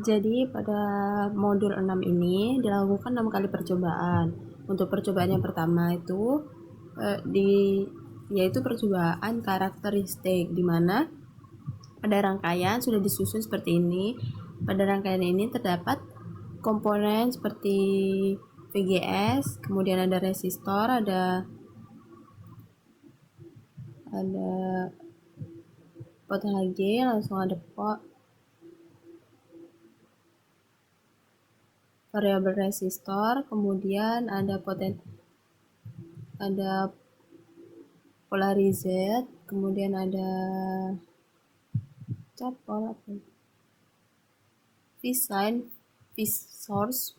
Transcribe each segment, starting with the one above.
Jadi pada modul 6 ini dilakukan 6 kali percobaan. Untuk percobaan yang pertama itu yaitu percobaan karakteristik, di mana pada rangkaian sudah disusun seperti ini. Pada rangkaian ini terdapat komponen seperti VGS, kemudian ada resistor, ada pot Hg, langsung ada pot variabel resistor, kemudian ada polarizer, kemudian ada capol Vsign, Vsource.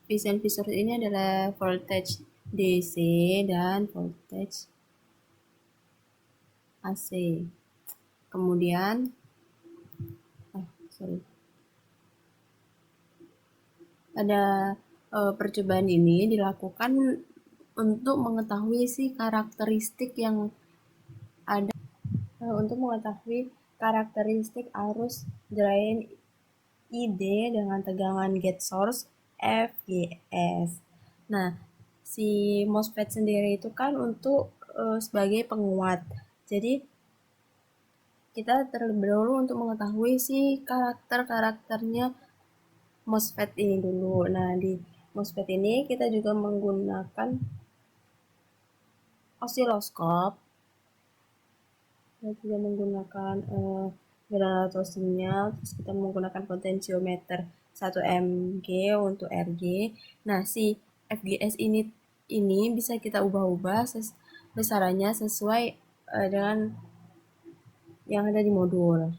Vsign Vsource ini adalah voltage DC dan voltage AC. Kemudian pada percobaan ini dilakukan untuk mengetahui karakteristik yang ada, untuk mengetahui karakteristik arus drain ID dengan tegangan gate source FGS. Nah, si MOSFET sendiri itu kan untuk sebagai penguat. Jadi kita terlebih dahulu untuk mengetahui karakternya MOSFET ini dulu. Nah, di MOSFET ini kita juga menggunakan osiloskop, kita juga menggunakan generator sinyal, terus kita menggunakan potensiometer 1 mg untuk RG. Nah, si FGS ini bisa kita ubah-ubah besarannya sesuai dengan yang ada di modul.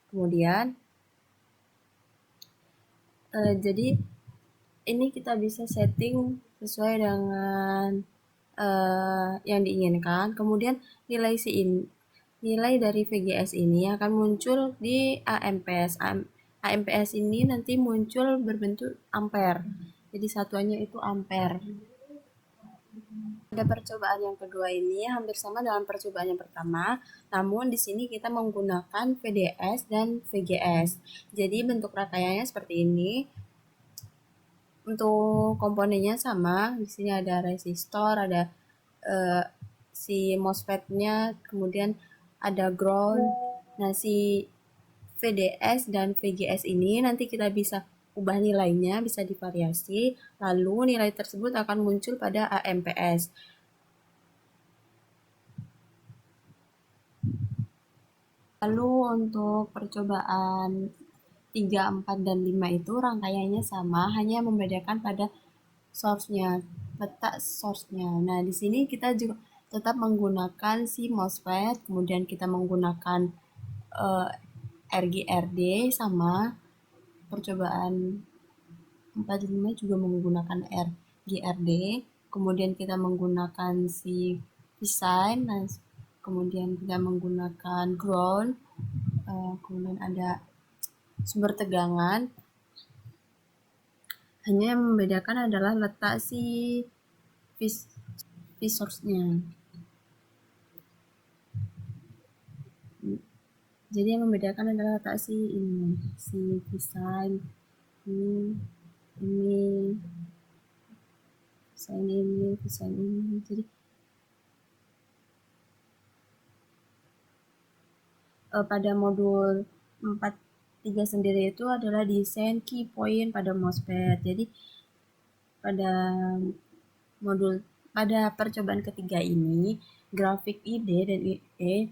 Kemudian jadi ini kita bisa setting sesuai dengan yang diinginkan. Kemudian nilai dari VGS ini akan muncul di AMPS. AMPS ini nanti muncul berbentuk ampere. Jadi satuannya itu ampere. Pada percobaan yang kedua ini hampir sama dengan percobaan yang pertama, namun di sini kita menggunakan VDS dan VGS. Jadi bentuk rangkaiannya seperti ini. Untuk komponennya sama, di sini ada resistor, ada si MOSFET-nya, kemudian ada ground. Nah, si VDS dan VGS ini nanti kita bisa ubah nilainya, bisa divariasi, lalu nilai tersebut akan muncul pada AMPS. Lalu untuk percobaan 3, 4, dan 5 itu rangkaiannya sama, hanya membedakan pada source-nya, letak source-nya. Nah, di sini kita juga tetap menggunakan si MOSFET, kemudian kita menggunakan RGRD, sama percobaan 4 dan 5 juga menggunakan RGRD, kemudian kita menggunakan si Vsign, nah, kemudian kita menggunakan ground, kemudian ada sumber tegangan. Hanya yang membedakan adalah letak si source-nya. Jadi yang membedakan adalah letak si Vsign ini Vsign ini. Jadi pada modul 4.3 sendiri itu adalah desain key point pada MOSFET. Jadi pada percobaan ketiga ini, grafik ID dan IE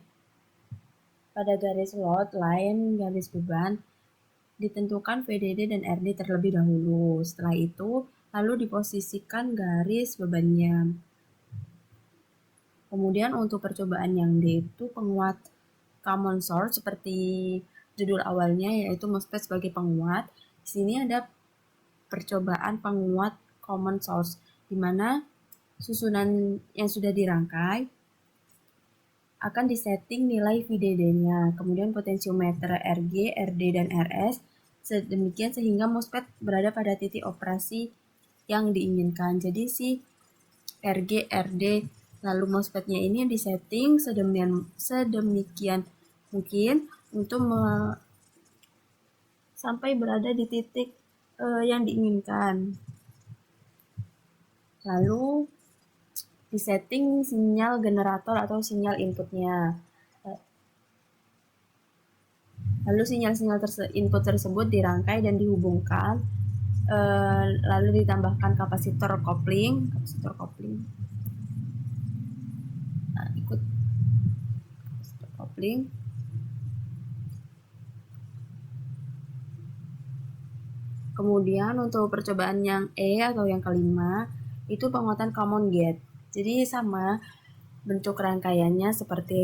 pada garis load, line, garis beban ditentukan VDD dan RD terlebih dahulu. Setelah itu, lalu diposisikan garis bebannya. Kemudian untuk percobaan yang D itu penguat common source seperti judul awalnya, yaitu MOSFET sebagai penguat. Di sini ada percobaan penguat common source, di mana susunan yang sudah dirangkai akan disetting nilai VDD-nya, kemudian potensiometer RG, RD, dan RS, sedemikian sehingga MOSFET berada pada titik operasi yang diinginkan. Jadi si RG, RD, lalu MOSFET-nya ini disetting sedemikian mungkin untuk sampai berada di titik yang diinginkan. Lalu disetting sinyal generator atau sinyal inputnya. Lalu sinyal-sinyal input tersebut dirangkai dan dihubungkan, lalu ditambahkan kapasitor kopling, nah, ikut kapasitor kopling. Kemudian untuk percobaan yang atau yang kelima, itu penguatan common gate. Jadi sama bentuk rangkaiannya seperti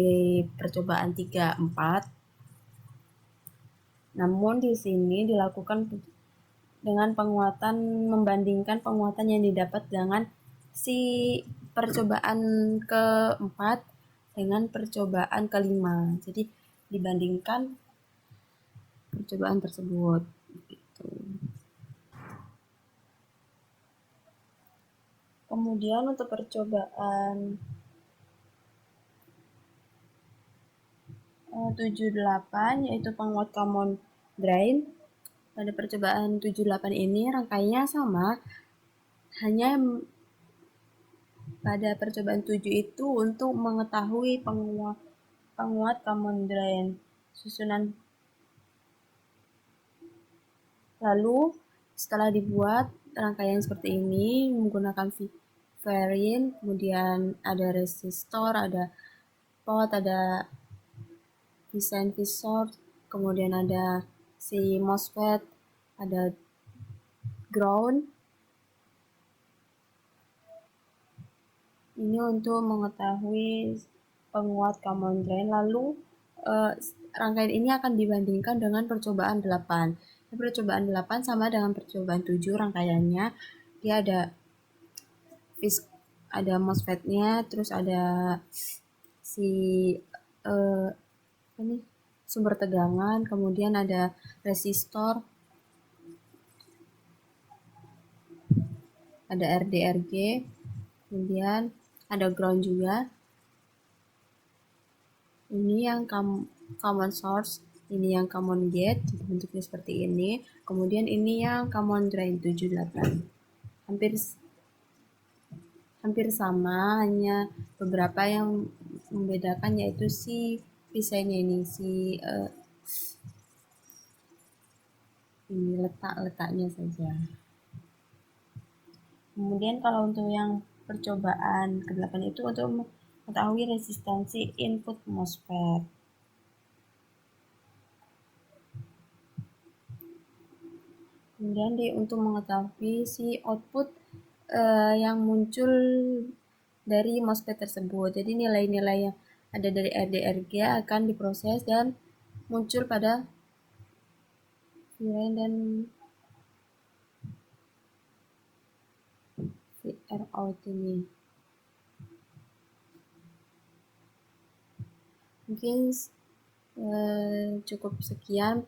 percobaan 3, 4. Namun di sini dilakukan dengan penguatan, membandingkan penguatan yang didapat dengan si percobaan keempat dengan percobaan kelima. Jadi dibandingkan percobaan tersebut. Gitu. Kemudian untuk percobaan 78 yaitu penguat common drain. Pada percobaan 78 ini rangkaiannya sama, hanya pada percobaan 7 itu untuk mengetahui penguat common drain susunan. Lalu setelah dibuat rangkaian seperti ini menggunakan varin, kemudian ada resistor, ada pot, ada desain visor, kemudian ada si MOSFET, ada ground. Ini untuk mengetahui penguat common drain. Lalu rangkaian ini akan dibandingkan dengan percobaan 8. Percobaan 8 sama dengan percobaan 7 rangkaiannya. Dia ada MOSFET-nya, terus ada si ini sumber tegangan, kemudian ada resistor, ada RDRG, kemudian ada ground juga. Ini yang common source, ini yang common gate, bentuknya seperti ini. Kemudian ini yang common drain 78. Hampir sama, hanya beberapa yang membedakan yaitu si desainnya ini, ini letaknya saja. Kemudian kalau untuk yang percobaan ke-8 itu untuk mengetahui resistansi input MOSFET. Kemudian untuk mengetahui si output yang muncul dari MOSFET tersebut. Jadi nilai-nilai yang ada dari RDRG akan diproses dan muncul pada VRAM dan VROUT ini. Mungkin cukup sekian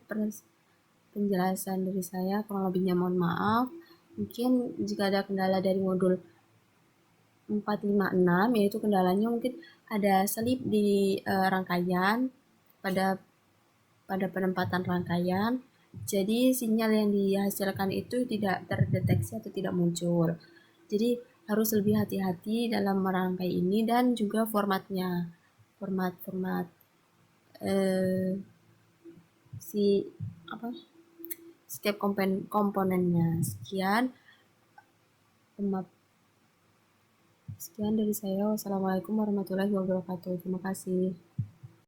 penjelasan dari saya, kurang lebihnya mohon maaf. Mungkin jika ada kendala dari modul 456, yaitu kendalanya mungkin ada selip di rangkaian pada penempatan rangkaian, jadi sinyal yang dihasilkan itu tidak terdeteksi atau tidak muncul. Jadi harus lebih hati-hati dalam merangkai ini dan juga formatnya, format setiap komponennya. Sekian dari saya. Wassalamualaikum warahmatullahi wabarakatuh. Terima kasih.